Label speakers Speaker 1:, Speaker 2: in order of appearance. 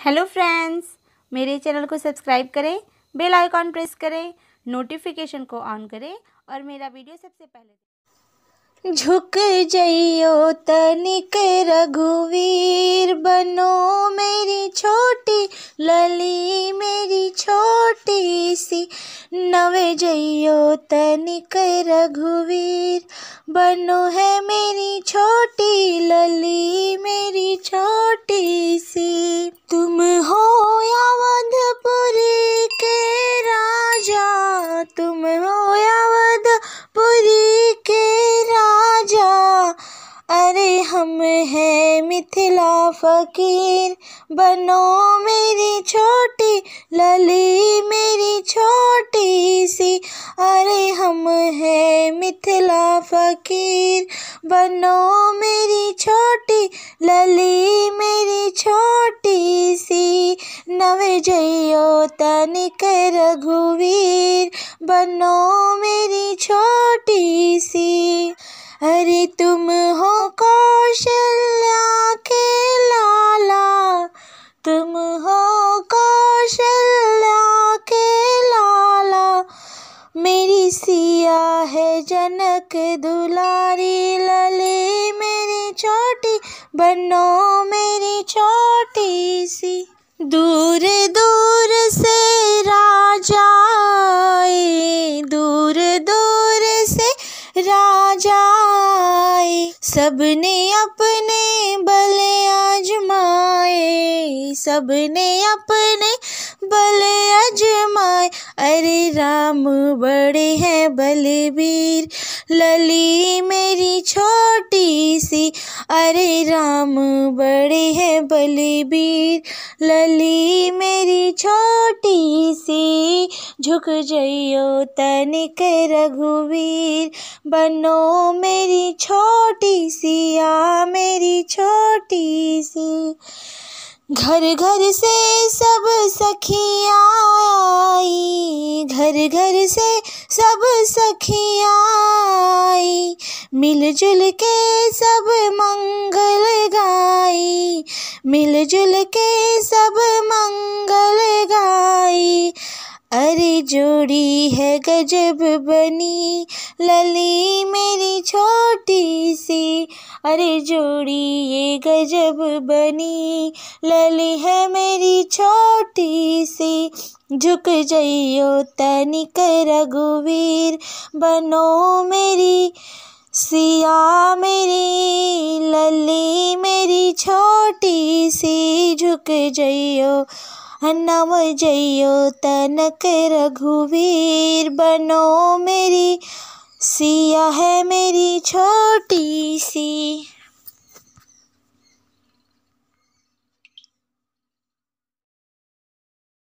Speaker 1: Hello friends, मेरे channel को subscribe करें, बेल आइकॉन प्रेस करें, नोटिफिकेशन को ऑन करें और मेरा वीडियो सबसे पहले।
Speaker 2: झुक जइयो तनिक रघुवीर, बनो मेरी छोटी लली मेरी छोटी सी। नव जइयो तनिक रघुवीर, बनो है मेरी छोटी लली मेरी छोटी सी। तुम हो अवधपुरी के राजा, तुम हो अवधपुरी के राजा। अरे हम हैं मिथिला फकीर, बनो मेरी छोटी लली मेरी छोटी सी। अरे हम हैं मिथिला फकीर, बनो मेरी छोटी लली मेरी छोटी सी। नव जइयो तनिक रघुवीर, बनो मेरी छोटी सी। अरे तुम हो कौशल्या के लाला, तुम हो कौशल्या के लाला। मेरी सिया है जनक दुलारी, लली मेरी छोटी बनो मेरी छोटी सी। दूर दूर से राजा आए, दूर दूर से राजा आए। सबने अपने बल आजमाए, सबने अपने बल आजमाए। अरे राम बड़े हैं बलबीर, लली मेरी छोटी सी। अरे राम बड़े हैं बलबीर, लली मेरी छोटी सी। झुक जइयो तनिक रघुवीर, बनो मेरी छोटी सिया मेरी छोटी सी। घर घर से सब सखियाँ आई, घर घर से सब सखियाँ आई। मिलजुल के सब मंगल गाई, मिलजुल के सब मंगल गाई। अरे जोड़ी है गजब बनी, लली मेरी छोटी सी। अरे जोड़ी ये गजब बनी, लली है मेरी छोटी सी। झुक जइयो तनिक रघुवीर, बनो मेरी सिया मेरी लली मेरी छोटी सी। झुक जइयो नव जइयो तनिक रघुवीर, बनो मेरी सिया है मेरी छोटी सी।